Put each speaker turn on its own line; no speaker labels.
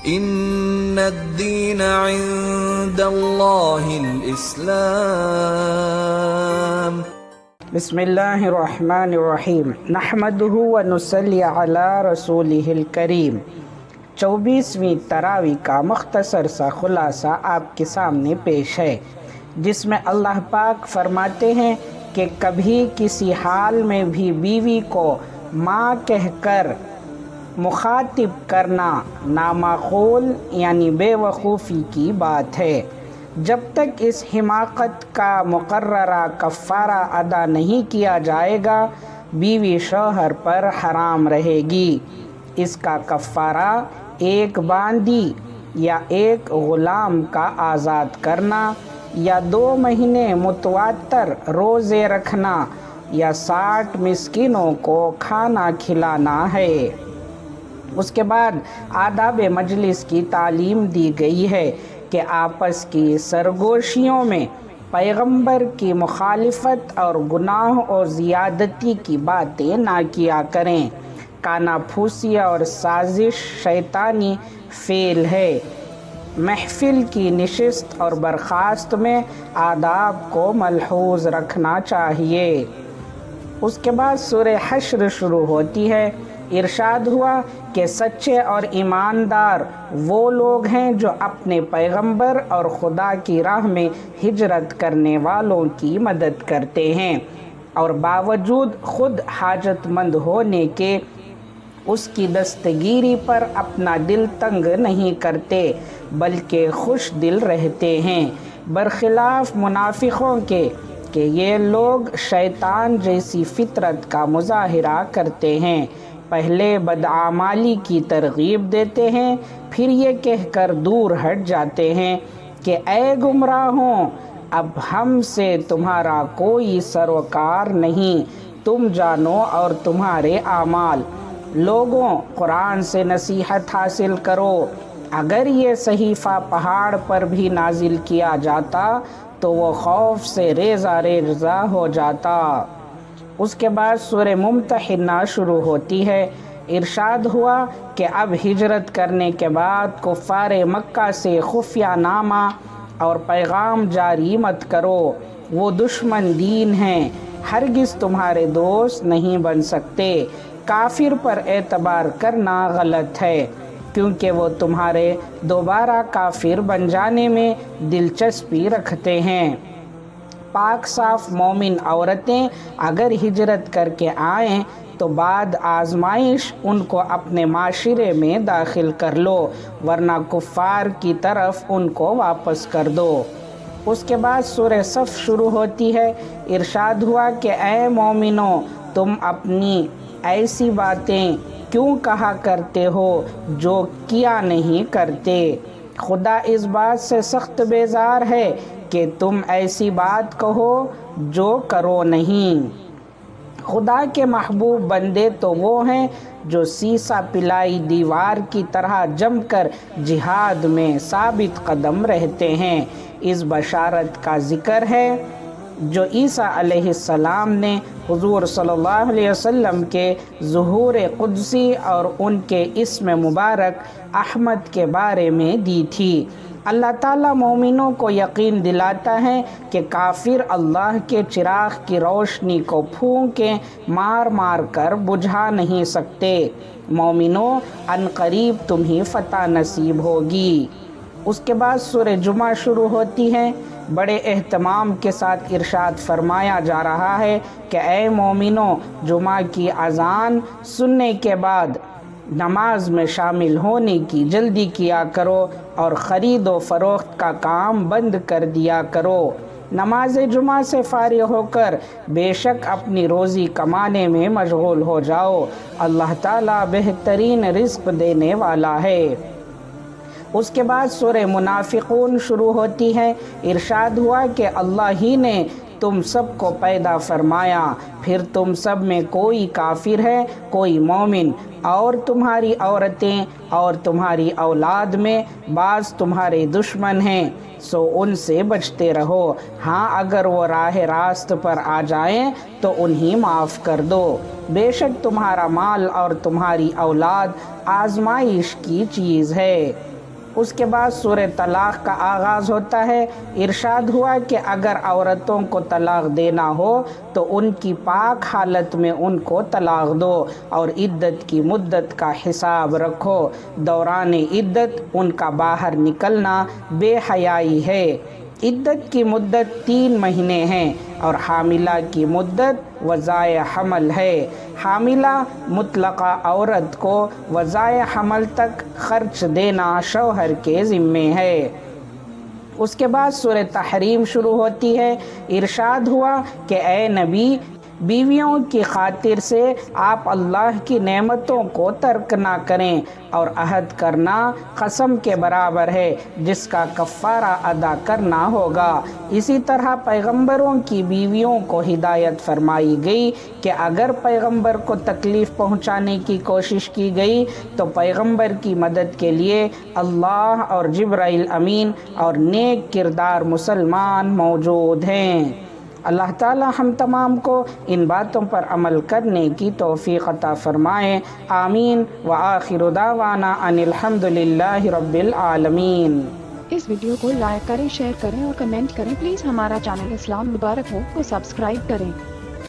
ان الدین عند اللہ الاسلام۔
بسم اللہ الرحمن الرحیم، نحمدہ ونصلی علی رسولہ الکریم۔ 24ویں تراویح کا مختصر سا خلاصہ آپ کے سامنے پیش ہے، جس میں اللہ پاک فرماتے ہیں کہ کبھی کسی حال میں بھی بیوی کو ماں کہہ کر مخاطب کرنا نامعقول یعنی بے وقوفی کی بات ہے۔ جب تک اس حماقت کا مقررہ کفارہ ادا نہیں کیا جائے گا، بیوی شوہر پر حرام رہے گی۔ اس کا کفارہ ایک باندی یا ایک غلام کا آزاد کرنا، یا 2 مہینے متواتر روزے رکھنا، یا 60 مسکینوں کو کھانا کھلانا ہے۔ اس کے بعد آداب مجلس کی تعلیم دی گئی ہے کہ آپس کی سرگوشیوں میں پیغمبر کی مخالفت اور گناہ اور زیادتی کی باتیں نہ کیا کریں۔ کانا پھوسی اور سازش شیطانی فعل ہے۔ محفل کی نشست اور برخاست میں آداب کو ملحوظ رکھنا چاہیے۔ اس کے بعد سورہ حشر شروع ہوتی ہے۔ ارشاد ہوا کہ سچے اور ایماندار وہ لوگ ہیں جو اپنے پیغمبر اور خدا کی راہ میں ہجرت کرنے والوں کی مدد کرتے ہیں، اور باوجود خود حاجت مند ہونے کے اس کی دستگیری پر اپنا دل تنگ نہیں کرتے بلکہ خوش دل رہتے ہیں، برخلاف منافقوں کے کہ یہ لوگ شیطان جیسی فطرت کا مظاہرہ کرتے ہیں۔ پہلے بدعمالی کی ترغیب دیتے ہیں، پھر یہ کہہ کر دور ہٹ جاتے ہیں کہ اے گمراہوں، اب ہم سے تمہارا کوئی سروکار نہیں، تم جانو اور تمہارے اعمال۔ لوگوں، قرآن سے نصیحت حاصل کرو۔ اگر یہ صحیفہ پہاڑ پر بھی نازل کیا جاتا تو وہ خوف سے ریزہ ریزہ ہو جاتا۔ اس کے بعد سورہ ممتحنہ شروع ہوتی ہے۔ ارشاد ہوا کہ اب ہجرت کرنے کے بعد کفار مکہ سے خفیہ نامہ اور پیغام جاری مت کرو، وہ دشمن دین ہیں، ہرگز تمہارے دوست نہیں بن سکتے۔ کافر پر اعتبار کرنا غلط ہے، کیونکہ وہ تمہارے دوبارہ کافر بن جانے میں دلچسپی رکھتے ہیں۔ پاک صاف مومن عورتیں اگر ہجرت کر کے آئیں تو بعد آزمائش ان کو اپنے معاشرے میں داخل کر لو، ورنہ کفار کی طرف ان کو واپس کر دو۔ اس کے بعد سورہ صف شروع ہوتی ہے۔ ارشاد ہوا کہ اے مومنو، تم اپنی ایسی باتیں کیوں کہا کرتے ہو جو کیا نہیں کرتے؟ خدا اس بات سے سخت بیزار ہے کہ تم ایسی بات کہو جو کرو نہیں۔ خدا کے محبوب بندے تو وہ ہیں جو سیسا پلائی دیوار کی طرح جم کر جہاد میں ثابت قدم رہتے ہیں۔ اس بشارت کا ذکر ہے جو عیسیٰ علیہ السلام نے حضور صلی اللہ علیہ وسلم کے ظہور قدسی اور ان کے اسم مبارک احمد کے بارے میں دی تھی۔ اللہ تعالیٰ مومنوں کو یقین دلاتا ہے کہ کافر اللہ کے چراغ کی روشنی کو پھونکیں مار مار کر بجھا نہیں سکتے۔ مومنوں، ان قریب تمہیں فتح نصیب ہوگی۔ اس کے بعد سورہ جمعہ شروع ہوتی ہے۔ بڑے اہتمام کے ساتھ ارشاد فرمایا جا رہا ہے کہ اے مومنوں، جمعہ کی اذان سننے کے بعد نماز میں شامل ہونے کی جلدی کیا کرو اور خرید و فروخت کا کام بند کر دیا کرو۔ نماز جمعہ سے فارغ ہو کر بے شک اپنی روزی کمانے میں مشغول ہو جاؤ، اللہ تعالیٰ بہترین رزق دینے والا ہے۔ اس کے بعد سورہ منافقون شروع ہوتی ہے۔ ارشاد ہوا کہ اللہ ہی نے تم سب کو پیدا فرمایا، پھر تم سب میں کوئی کافر ہے، کوئی مومن، اور تمہاری عورتیں اور تمہاری اولاد میں بعض تمہارے دشمن ہیں، سو ان سے بچتے رہو۔ ہاں، اگر وہ راہ راست پر آ جائیں تو انہیں معاف کر دو۔ بے شک تمہارا مال اور تمہاری اولاد آزمائش کی چیز ہے۔ اس کے بعد سورہ طلاق کا آغاز ہوتا ہے۔ ارشاد ہوا کہ اگر عورتوں کو طلاق دینا ہو تو ان کی پاک حالت میں ان کو طلاق دو اور عدت کی مدت کا حساب رکھو۔ دوران عدت ان کا باہر نکلنا بے حیائی ہے۔ عدت کی مدت 3 مہینے ہیں اور حاملہ کی مدت وضائع حمل ہے۔ حاملہ مطلقہ عورت کو وضائع حمل تک خرچ دینا شوہر کے ذمے ہے۔ اس کے بعد سورہ تحریم شروع ہوتی ہے۔ ارشاد ہوا کہ اے نبی، بیویوں کی خاطر سے آپ اللہ کی نعمتوں کو ترک نہ کریں، اور عہد کرنا قسم کے برابر ہے جس کا کفارہ ادا کرنا ہوگا۔ اسی طرح پیغمبروں کی بیویوں کو ہدایت فرمائی گئی کہ اگر پیغمبر کو تکلیف پہنچانے کی کوشش کی گئی تو پیغمبر کی مدد کے لیے اللہ اور جبرائیل امین اور نیک کردار مسلمان موجود ہیں۔ اللہ تعالی ہم تمام کو ان باتوں پر عمل کرنے کی توفیق عطا فرمائے، آمین۔ وآخر دعوانا ان الحمد للہ رب العالمین۔
اس ویڈیو کو لائک کریں، شیئر کریں اور کمنٹ کریں۔ پلیز ہمارا چینل اسلام مبارک ہو کو سبسکرائب کریں۔